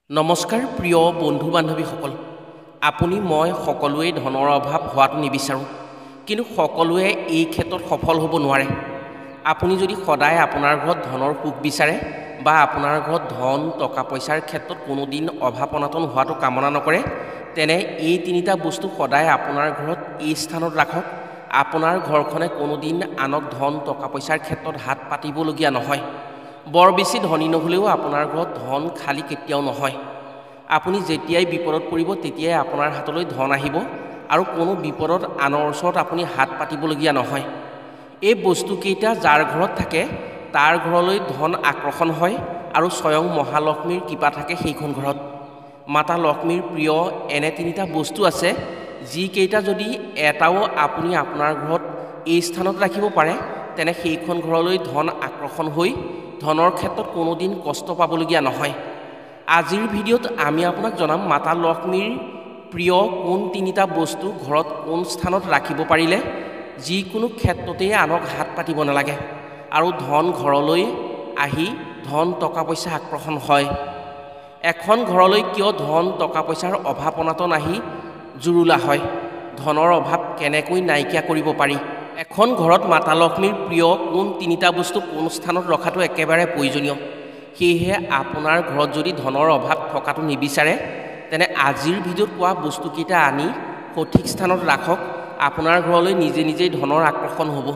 নমস্কাৰ প্ৰিয় বন্ধু বান্ধৱীসকল আপুনি মই সকলোৱে ধনৰ অভাৱ হোৱাটো নিবিচাৰোঁ কিন্তু সকলোৱে এই ক্ষেত্ৰত সফল হ'ব নোৱাৰে আপুনি যদি সদায় আপোনাৰ ঘৰত ধনৰ সুখ বিচাৰে বা আপোনাৰ ঘৰত ধন টকা পইচাৰ ক্ষেত্ৰত কোনো দিন অভাৱ অনাটন হোৱাটো কামনা নকৰে তেনে এই তিনিটা বস্তু সদায় আপোনাৰ ঘৰত এই স্থানত ৰাখক আপোনাৰ ঘৰখনে কোনো দিন আনক ধন টকা পইচাৰ ক্ষেত্ৰত হাত পাতিবলগীয়া নহয় বৰ বেছি ধনী নহলেও আপোনাৰ ঘৰত ধন খালি কেতিয়াও নহয় আপুনি যেতিয়াই বিপদত পৰিব তেতিয়াই আপোনাৰ হাতলৈ ধন আহিব আৰু কোনো বিপদত আনৰ ওচৰত আপুনি হাত পাতিবলগীয়া নহয় এই বস্তু কেইটা যাৰ ঘৰত থাকে তাৰ ঘৰলৈ ধন আকৰ্ষণ হয় আৰু স্বয়ং মহালক্ষ্মীৰ কৃপা থাকে সেইখন ঘৰত মাতা লক্ষ্মীৰ প্ৰিয় এনে তিনিটা বস্তু আছে যি কেইটা যদি এটাও আপুনি আপোনাৰ ঘৰত এই স্থানত ৰাখিব পাৰে তেনে সেইখন ঘৰলৈ ধন আকৰ্ষণ হৈ ধনৰ ক্ষেত্ৰত কোনো দিন কষ্ট পাবলগীয়া নহয় আজিৰ ভিডিঅ'ত আমি আপোনাক জনাম মাতা লক্ষ্মীৰ প্ৰিয় কোন তিনিটা বস্তু ঘৰত কোন স্থানত ৰাখিব পাৰিলে যিকোনো ক্ষেত্ৰতেই আনক হাত পাতিব নালাগে আৰু ধন ঘৰলৈ আহি ধন টকা পইচা আকৰ্ষণ হয় এখন ঘৰলৈ কিয় ধন টকা পইচাৰ অভাৱ অনাটন আহি জুৰুলা হয় ধনৰ অভাৱ কেনেকৈ নাইকিয়া কৰিব পাৰি এখন ঘৰত মাতা লক্ষ্মীৰ প্ৰিয় কোন তিনিটা বস্তু কোন স্থানত ৰখাটো একেবাৰে প্ৰয়োজনীয় সেয়েহে আপোনাৰ ঘৰত যদি ধনৰ অভাৱ থকাটো নিবিচাৰে তেনে আজিৰ ভিডিঅ'ত কোৱা বস্তুকেইটা আনি সঠিক স্থানত ৰাখক আপোনাৰ ঘৰলৈ নিজে নিজেই ধনৰ আকৰ্ষণ হ'ব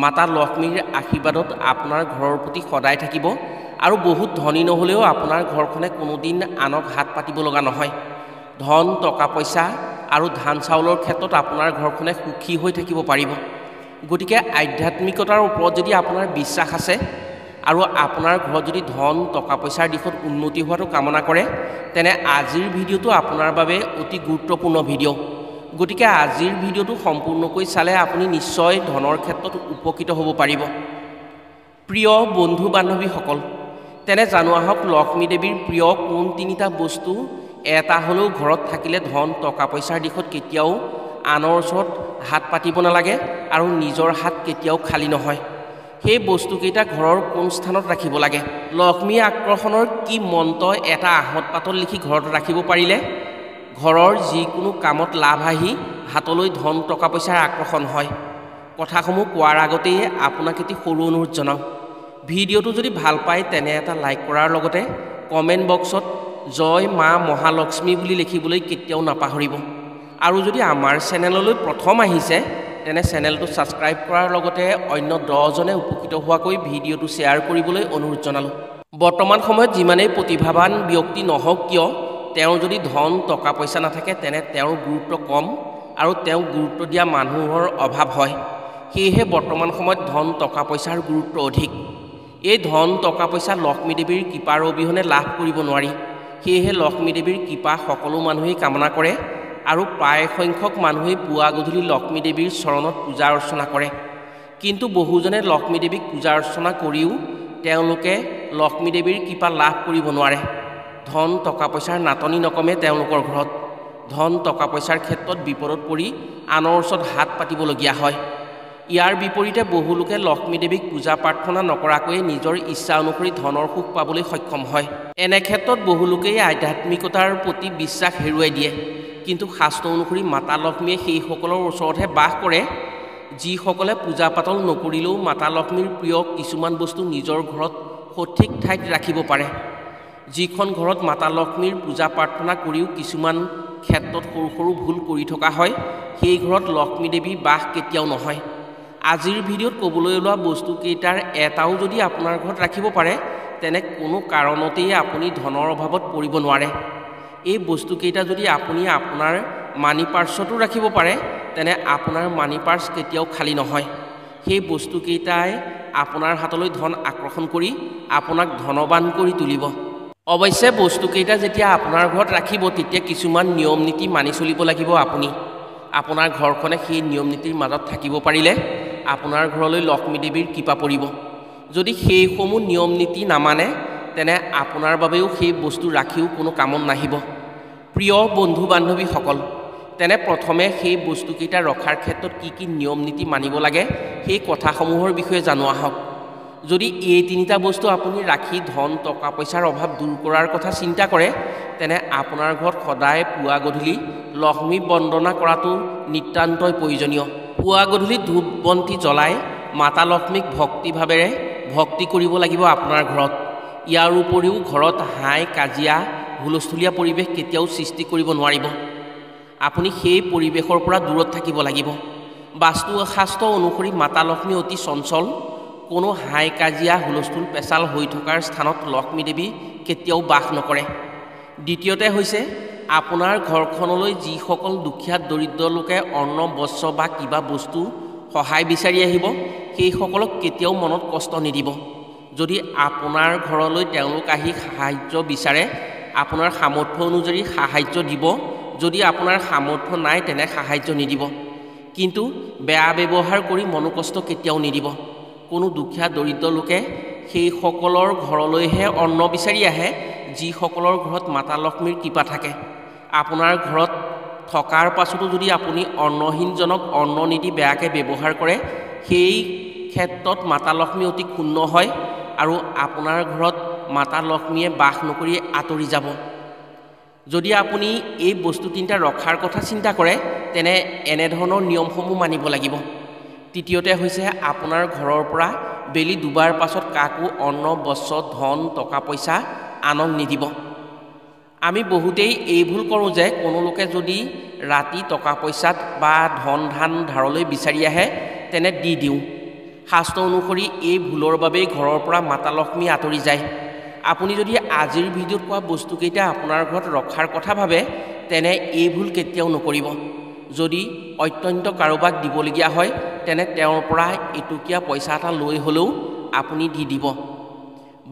মাতা লক্ষ্মীৰ আশীৰ্বাদত আপোনাৰ ঘৰৰ প্ৰতি সদায় থাকিব আৰু বহুত ধনী নহ'লেও আপোনাৰ ঘৰখনে কোনোদিন আনক হাত পাতিব লগা নহয় ধন টকা পইচা আৰু ধান চাউলৰ ক্ষেত্ৰত আপোনাৰ ঘৰখনে সুখী হৈ থাকিব পাৰিব গতিকে আধ্যাত্মিকতাৰ ওপৰত যদি আপোনাৰ বিশ্বাস আছে আৰু আপোনাৰ ঘৰত যদি ধন টকা পইচাৰ দিশত উন্নতি হোৱাটো কামনা কৰে তেনে আজিৰ ভিডিঅ'টো আপোনাৰ বাবে অতি গুৰুত্বপূৰ্ণ ভিডিঅ' গতিকে আজিৰ ভিডিঅ'টো সম্পূৰ্ণকৈ চালে আপুনি নিশ্চয় ধনৰ ক্ষেত্ৰত উপকৃত হ'ব পাৰিব প্ৰিয় বন্ধু বান্ধৱীসকল তেনে জানো আহক লক্ষ্মী দেৱীৰ প্ৰিয় কোন তিনিটা বস্তু এটা হ'লেও ঘৰত থাকিলে ধন টকা পইচাৰ দিশত কেতিয়াও আনৰ ওচৰত হাত পাতিব নালাগে আৰু নিজৰ হাত কেতিয়াও খালী নহয় সেই বস্তুকেইটা ঘৰৰ কোন স্থানত ৰাখিব লাগে লক্ষ্মী আকৰ্ষণৰ কি মন্ত্ৰ এটা আহঁত পাতত লিখি ঘৰত ৰাখিব পাৰিলে ঘৰৰ যিকোনো কামত লাভ আহি হাতলৈ ধন টকা পইচাৰ আকৰ্ষণ হয় কথাসমূহ কোৱাৰ আগতেই আপোনাক এটি সৰু অনুৰোধ জনাওঁ ভিডিঅ'টো যদি ভাল পায় তেনে এটা লাইক কৰাৰ লগতে কমেণ্ট বক্সত জয় মা মহালক্ষ্মী বুলি লিখিবলৈ কেতিয়াও নাপাহৰিব আৰু যদি আমাৰ চেনেললৈ প্ৰথম আহিছে তেনে চেনেলটো ছাবস্ক্ৰাইব কৰাৰ লগতে অন্য 10জনে উপকৃত হোৱাকৈ ভিডিঅ'টো শ্বেয়াৰ কৰিবলৈ অনুৰোধ জনালোঁ বৰ্তমান সময়ত যিমানেই প্ৰতিভাৱান ব্যক্তি নহওক কিয় তেওঁৰ যদি ধন টকা পইচা নাথাকে তেনে তেওঁৰ গুৰুত্ব কম আৰু তেওঁক গুৰুত্ব দিয়া মানুহৰ অভাৱ হয় সেয়েহে বৰ্তমান সময়ত ধন টকা পইচাৰ গুৰুত্ব অধিক এই ধন টকা পইচা লক্ষ্মী দেৱীৰ কৃপাৰ অবিহনে লাভ কৰিব নোৱাৰি সেয়েহে লক্ষ্মী দেৱীৰ কৃপা সকলো মানুহেই কামনা কৰে আৰু প্ৰায় সংখ্যক মানুহে পুৱা গধূলি লক্ষ্মী দেৱীৰ চৰণত পূজা অৰ্চনা কৰে কিন্তু বহুজনে লক্ষ্মী দেৱীক পূজা অৰ্চনা কৰিও তেওঁলোকে লক্ষ্মী দেৱীৰ কৃপা লাভ কৰিব নোৱাৰে ধন টকা পইচাৰ নাটনি নকমে তেওঁলোকৰ ঘৰত ধন টকা পইচাৰ ক্ষেত্ৰত বিপদত পৰি আনৰ ওচৰত হাত পাতিবলগীয়া হয় ইয়াৰ বিপৰীতে বহু লোকে লক্ষ্মী দেৱীক পূজা প্ৰাৰ্থনা নকৰাকৈয়ে নিজৰ ইচ্ছা অনুসৰি ধনৰ সুখ পাবলৈ সক্ষম হয় এনে ক্ষেত্ৰত বহু লোকেই আধ্যাত্মিকতাৰ প্ৰতি বিশ্বাস হেৰুৱাই দিয়ে কিন্তু শাস্ত্ৰ অনুসৰি মাতা লক্ষ্মীয়ে সেইসকলৰ ওচৰতহে বাস কৰে যিসকলে পূজা পাতল নকৰিলেও মাতা লক্ষ্মীৰ প্ৰিয় কিছুমান বস্তু নিজৰ ঘৰত সঠিক ঠাইত ৰাখিব পাৰে যিখন ঘৰত মাতা লক্ষ্মীৰ পূজা প্ৰাৰ্থনা কৰিও কিছুমান ক্ষেত্ৰত সৰু সৰু ভুল কৰি থকা হয় সেই ঘৰত লক্ষ্মী দেৱী বাস কেতিয়াও নহয় আজিৰ ভিডিঅ'ত ক'বলৈ ওলোৱা বস্তুকেইটাৰ এটাও যদি আপোনাৰ ঘৰত ৰাখিব পাৰে তেনে কোনো কাৰণতেই আপুনি ধনৰ অভাৱত পৰিব নোৱাৰে এই বস্তুকেইটা যদি আপুনি আপোনাৰ মানি পাৰ্চতো ৰাখিব পাৰে তেনে আপোনাৰ মানি পাৰ্চ কেতিয়াও খালী নহয় সেই বস্তুকেইটাই আপোনাৰ হাতলৈ ধন আকৰ্ষণ কৰি আপোনাক ধনৱান কৰি তুলিব অৱশ্যে বস্তুকেইটা যেতিয়া আপোনাৰ ঘৰত ৰাখিব তেতিয়া কিছুমান নিয়ম নীতি মানি চলিব লাগিব আপুনি আপোনাৰ ঘৰখনে সেই নিয়ম নীতিৰ মাজত থাকিব পাৰিলে আপোনাৰ ঘৰলৈ লক্ষ্মী দেৱীৰ কৃপা পৰিব যদি সেইসমূহ নিয়ম নীতি নামানে তেনে আপোনাৰ বাবেও সেই বস্তু ৰাখিও কোনো কামত নাহিব প্ৰিয় বন্ধু বান্ধৱীসকল তেনে প্ৰথমে সেই বস্তুকেইটা ৰখাৰ ক্ষেত্ৰত কি কি নিয়ম নীতি মানিব লাগে সেই কথাসমূহৰ বিষয়ে জানো আহক যদি এই তিনিটা বস্তু আপুনি ৰাখি ধন টকা পইচাৰ অভাৱ দূৰ কৰাৰ কথা চিন্তা কৰে তেনে আপোনাৰ ঘৰত সদায় পুৱা গধূলি লক্ষ্মী বন্দনা কৰাটো নিতান্তই প্ৰয়োজনীয়। পুৱা গধূলি ধূপ বন্তি জ্বলাই মাতা লক্ষ্মীক ভক্তিভাৱেৰে ভক্তি কৰিব লাগিব আপোনাৰ ঘৰত। ইয়াৰ উপৰিও ঘৰত হাই কাজিয়া হুলস্থুলীয়া পৰিৱেশ কেতিয়াও সৃষ্টি কৰিব নোৱাৰিব। আপুনি সেই পৰিৱেশৰ পৰা দূৰত থাকিব লাগিব। বাস্তু শাস্ত্ৰ অনুসৰি মাতা লক্ষ্মী অতি চঞ্চল। কোনো হাই কাজিয়া হুলস্থুল পেচাল হৈ থকাৰ স্থানত লক্ষ্মী দেৱী কেতিয়াও বাস নকৰে। দ্বিতীয়তে হৈছে আপোনাৰ ঘৰখনলৈ যিসকল দুখীয়া দৰিদ্ৰ লোকে অন্ন বস্ত্ৰ বা কিবা বস্তু সহায় বিচাৰি আহিব সেইসকলক কেতিয়াও মনত কষ্ট নিদিব। যদি আপোনাৰ ঘৰলৈ তেওঁলোক আহি সাহায্য বিচাৰে আপোনাৰ সামৰ্থ্য অনুযায়ী সাহায্য দিব। যদি আপোনাৰ সামৰ্থ্য নাই তেনে সাহায্য নিদিব। কিন্তু বেয়া ব্যৱহাৰ কৰি মনোকষ্ট কেতিয়াও নিদিব। কোনো দুখীয়া দৰিদ্ৰ লোকে সেইসকলৰ ঘৰলৈহে অন্ন বিচাৰি আহে যিসকলৰ ঘৰত মাতা লক্ষ্মীৰ কৃপা থাকে। আপোনাৰ ঘৰত থকাৰ পাছতো যদি আপুনি অন্নহীনজনক অন্ন নিদি বেয়াকৈ ব্যৱহাৰ কৰে সেই ক্ষেত্ৰত মাতা লক্ষ্মী অতি ক্ষুণ্ণ হয় আৰু আপোনাৰ ঘৰত মাতা লক্ষ্মীয়ে বাস নকৰি আঁতৰি যাব। যদি আপুনি এই বস্তু তিনিটা ৰখাৰ কথা চিন্তা কৰে তেনে এনেধৰণৰ নিয়মসমূহ মানিব লাগিব। তৃতীয়তে হৈছে আপোনাৰ ঘৰৰ পৰা বেলি দুবাৰ পাছত কাকো অন্ন বস্ত্ৰ ধন টকা পইচা আনক নিদিব। আমি বহুতেই এই ভুল কৰোঁ যে কোনো লোকে যদি ৰাতি টকা পইচাত বা ধন ধান ধাৰলৈ বিচাৰি আহে তেনে দি দিওঁ। শাস্ত্ৰ অনুসৰি এই ভুলৰ বাবেই ঘৰৰ পৰা মাতা লক্ষ্মী আঁতৰি যায়। আপুনি যদি আজিৰ ভিডিঅ'ত কোৱা বস্তুকেইটা আপোনাৰ ঘৰত ৰখাৰ কথা ভাবে তেনে এই ভুল কেতিয়াও নকৰিব। যদি অত্যন্ত কাৰোবাক দিবলগীয়া হয় তেনে তেওঁৰ পৰা এটকীয়া পইচা এটা লৈ হ'লেও আপুনি দি দিব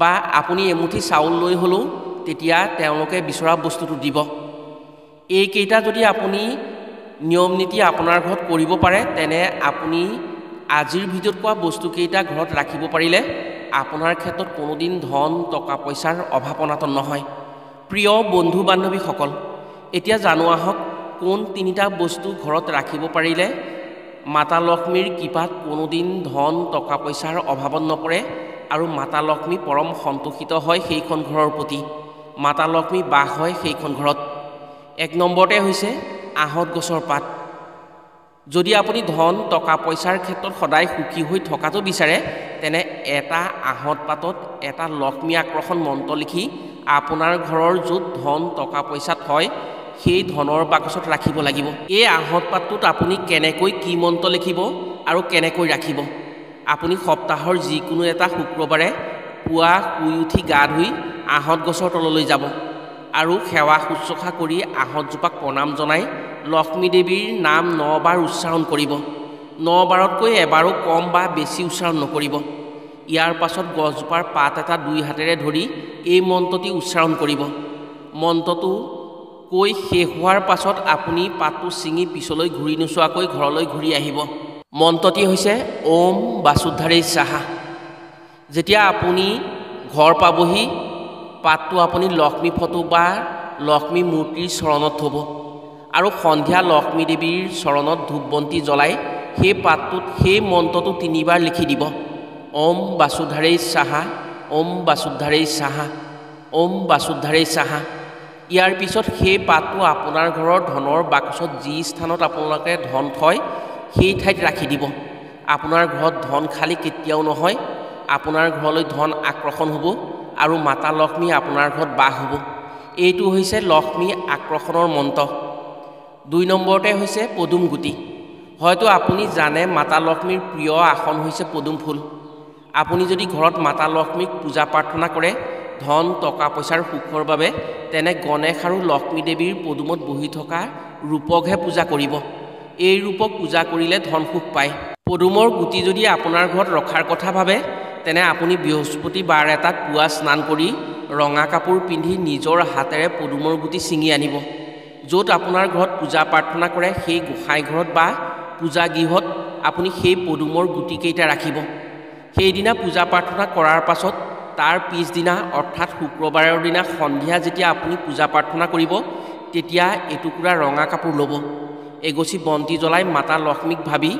বা আপুনি এমুঠি চাউল লৈ হ'লেও তেতিয়া তেওঁলোকে বিচৰা বস্তুটো দিব। এইকেইটা যদি আপুনি নিয়ম নীতি আপোনাৰ ঘৰত কৰিব পাৰে তেনে আপুনি আজিৰ ভিডিঅ'ত কোৱা বস্তুকেইটা ঘৰত ৰাখিব পাৰিলে আপোনাৰ ক্ষেত্ৰত কোনোদিন ধন টকা পইচাৰ অভাৱ অনাটন নহয়। প্ৰিয় বন্ধু বান্ধৱীসকল, এতিয়া জানো আহক কোন তিনিটা বস্তু ঘৰত ৰাখিব পাৰিলে মাতা লক্ষ্মীৰ কৃপাত কোনোদিন ধন টকা পইচাৰ অভাৱত নপৰে আৰু মাতা লক্ষ্মী পৰম সন্তোষিত হয় সেইখন ঘৰৰ প্ৰতি। মাতা লক্ষ্মী বাস হয় সেইখন ঘৰত। এক নম্বৰতে হৈছে আহঁত গছৰ পাত। যদি আপুনি ধন টকা পইচাৰ ক্ষেত্ৰত সদায় সুখী হৈ থকাটো বিচাৰে তেনে এটা আহঁত পাতত এটা লক্ষ্মী আকৰ্ষণ মন্ত্ৰ লিখি আপোনাৰ ঘৰৰ য'ত ধন টকা পইচা থয় সেই ধনৰ বাকচত ৰাখিব লাগিব। এই আহঁত পাতটোত আপুনি কেনেকৈ কি মন্ত্ৰ লিখিব আৰু কেনেকৈ ৰাখিব আপুনি সপ্তাহৰ যিকোনো এটা শুক্ৰবাৰে পুৱা শুই উঠি গা ধুই আহঁত গছৰ তললৈ যাব আৰু সেৱা শুশ্ৰূষা কৰি আহঁতজোপাক প্ৰণাম জনাই লক্ষ্মী দেৱীৰ নাম 9 বাৰ উচ্চাৰণ কৰিব। 9 বাৰতকৈ এবাৰো কম বা বেছি উচ্চাৰণ নকৰিব। ইয়াৰ পাছত গছজোপাৰ পাত এটা 2 হাতেৰে ধৰি এই মন্ত্ৰটি উচ্চাৰণ কৰিব। মন্ত্ৰটো কৈ শেষ হোৱাৰ পাছত আপুনি পাতটো ছিঙি পিছলৈ ঘূৰি নোচোৱাকৈ ঘৰলৈ ঘূৰি আহিব। মন্ত্ৰটি হৈছে ওম বাসুধাৰেই স্বাহা। যেতিয়া আপুনি ঘৰ পাবহি পাতটো আপুনি লক্ষ্মী ফটো বা লক্ষ্মী মূৰ্তিৰ চৰণত থ'ব আৰু সন্ধিয়া লক্ষ্মী দেৱীৰ চৰণত ধূপ বন্তি জ্বলাই সেই পাতটোত সেই মন্ত্ৰটো 3 বাৰ লিখি দিব। ওম বাসুধাৰেই স্বাহা, ওম বাসুধাৰেই স্বাহা, ওম বাসুধাৰেই স্বাহা। ইয়াৰ পিছত সেই পাতটো আপোনাৰ ঘৰৰ ধনৰ বাকচত যি স্থানত আপোনালোকে ধন থয় সেই ঠাইত ৰাখি দিব। আপোনাৰ ঘৰত ধন খালী কেতিয়াও নহয়। আপোনাৰ ঘৰলৈ ধন আকৰ্ষণ হ'ব আৰু মাতা লক্ষ্মী আপোনাৰ ঘৰত বাস হ'ব। এইটো হৈছে লক্ষ্মী আকৰ্ষণৰ মন্ত্ৰ। 2 নম্বৰতে হৈছে পদুম গুটি। হয়তো আপুনি জানে মাতা লক্ষ্মীৰ প্ৰিয় আসন হৈছে পদুম ফুল। আপুনি যদি ঘৰত মাতা লক্ষ্মীক পূজা প্ৰাৰ্থনা কৰে ধন টকা পইচাৰ সুখৰ বাবে তেনে গণেশ আৰু লক্ষ্মী দেৱীৰ পদুমত বহি থকা ৰূপকহে পূজা কৰিব। এই ৰূপক পূজা কৰিলে ধন সুখ পায়। পদুমৰ গুটি যদি আপোনাৰ ঘৰত ৰখাৰ কথা ভাবে তেনে আপুনি বৃহস্পতিবাৰ এটাত পুৱা স্নান কৰি ৰঙা কাপোৰ পিন্ধি নিজৰ হাতেৰে পদুমৰ গুটি ছিঙি আনিব। য'ত আপোনাৰ ঘৰত পূজা প্ৰাৰ্থনা কৰে সেই গোসাঁই ঘৰত বা পূজা গৃহত আপুনি সেই পদুমৰ গুটিকেইটা ৰাখিব। সেইদিনা পূজা প্ৰাৰ্থনা কৰাৰ পাছত তাৰ পিছদিনা অৰ্থাৎ শুক্ৰবাৰৰ দিনা সন্ধিয়া যেতিয়া আপুনি পূজা প্ৰাৰ্থনা কৰিব তেতিয়া এটুকুৰা ৰঙা কাপোৰ ল'ব। এগছি বন্তি জ্বলাই মাতা লক্ষ্মীক ভাবি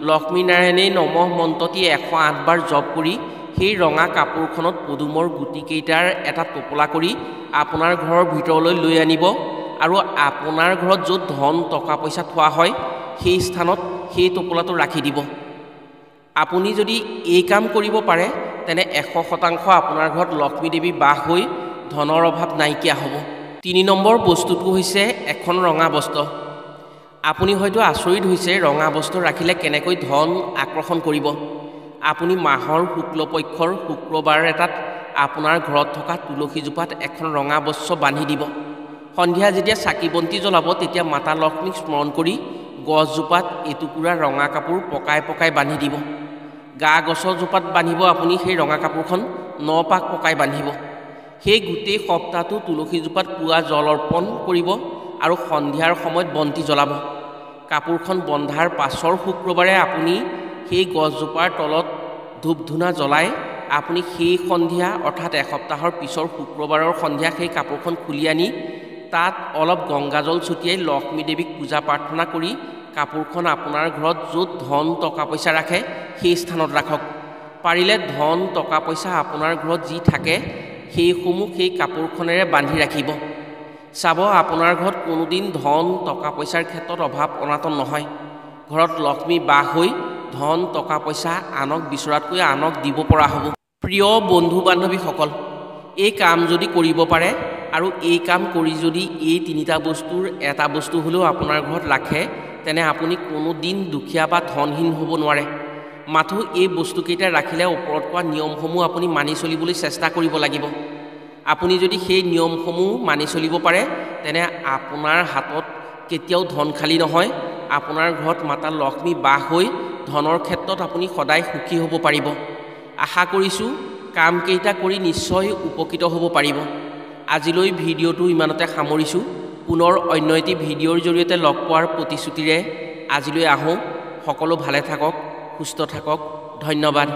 লক্ষ্মী নাৰায়ণেই নমঃ মন্ত্ৰটি 108 বাৰ জপ কৰি সেই ৰঙা কাপোৰখনত পদুমৰ গুটিকেইটাৰ এটা টোপোলা কৰি আপোনাৰ ঘৰৰ ভিতৰলৈ লৈ আনিব আৰু আপোনাৰ ঘৰত য'ত ধন টকা পইচা থোৱা হয় সেই স্থানত সেই টোপোলাটো ৰাখি দিব। আপুনি যদি এই কাম কৰিব পাৰে তেনে 100% আপোনাৰ ঘৰত লক্ষ্মী দেৱী বাস হৈ ধনৰ অভাৱ নাইকিয়া হ'ব। 3 নম্বৰ বস্তুটো হৈছে এখন ৰঙা বস্ত্ৰ। আপুনি হয়তো আচৰিত হৈছে ৰঙা বস্ত্ৰ ৰাখিলে কেনেকৈ ধন আকৰ্ষণ কৰিব। আপুনি মাহৰ শুক্লপক্ষৰ শুক্ৰবাৰ এটাত আপোনাৰ ঘৰত থকা তুলসীজোপাত এখন ৰঙা বস্ত্ৰ বান্ধি দিব। সন্ধিয়া যেতিয়া চাকি বন্তি জ্বলাব তেতিয়া মাতা লক্ষ্মীক স্মৰণ কৰি গছজোপাত এটুকুৰা ৰঙা কাপোৰ পকাই পকাই বান্ধি দিব। গা গছৰ জোপাত বান্ধিব আপুনি সেই ৰঙা কাপোৰখন 9 পাক পকাই বান্ধিব। সেই গোটেই সপ্তাহটো তুলসীজোপাত পুৱা জল অৰ্পণ কৰিব আৰু সন্ধিয়াৰ সময়ত বন্তি জ্বলাব। কাপোৰখন বন্ধাৰ পাছৰ শুক্ৰবাৰে আপুনি সেই গছজোপাৰ তলত ধূপ ধূনা জ্বলাই আপুনি সেই সন্ধিয়া অৰ্থাৎ এসপ্তাহৰ পিছৰ শুক্ৰবাৰৰ সন্ধিয়া সেই কাপোৰখন খুলি আনি তাত অলপ গংগাজল ছটিয়াই লক্ষ্মী দেৱীক পূজা প্ৰাৰ্থনা কৰি কাপোৰখন আপোনাৰ ঘৰত য'ত ধন টকা পইচা ৰাখে সেই স্থানত ৰাখক। পাৰিলে ধন টকা পইচা আপোনাৰ ঘৰত যি থাকে সেইসমূহ সেই কাপোৰখনেৰে বান্ধি ৰাখিব। চাব আপোনাৰ ঘৰত কোনোদিন ধন টকা পইচাৰ ক্ষেত্ৰত অভাৱ অনাটন নহয়। ঘৰত লক্ষ্মী বাস হৈ ধন টকা পইচা আনক বিচৰাতকৈ আনক দিব পৰা হ'ব। প্ৰিয় বন্ধু বান্ধৱীসকল, এই কাম যদি কৰিব পাৰে আৰু এই কাম কৰি যদি এই 3টা বস্তুৰ এটা বস্তু হ'লেও আপোনাৰ ঘৰত ৰাখে তেনে আপুনি কোনো দিন দুখীয়া বা ধনহীন হ'ব নোৱাৰে। মাথো এই বস্তুকেইটা ৰাখিলে ওপৰত কোৱা নিয়মসমূহ আপুনি মানি চলিবলৈ চেষ্টা কৰিব লাগিব। আপুনি যদি সেই নিয়মসমূহ মানি চলিব পাৰে তেনে আপোনাৰ হাতত কেতিয়াও ধন খালী নহয়। আপোনাৰ ঘৰত মাতা লক্ষ্মী বাস হৈ ধনৰ ক্ষেত্ৰত আপুনি সদায় সুখী হ'ব পাৰিব। আশা কৰিছোঁ কামকেইটা কৰি নিশ্চয় উপকৃত হ'ব পাৰিব। আজিলৈ ভিডিঅ'টো ইমানতে সামৰিছোঁ। পুনৰ অন্য এটি ভিডিঅ'ৰ জৰিয়তে লগ পোৱাৰ প্ৰতিশ্ৰুতিৰে আজিলৈ আহোঁ। সকলো ভালে থাকক, সুস্থ থাকক। ধন্যবাদ।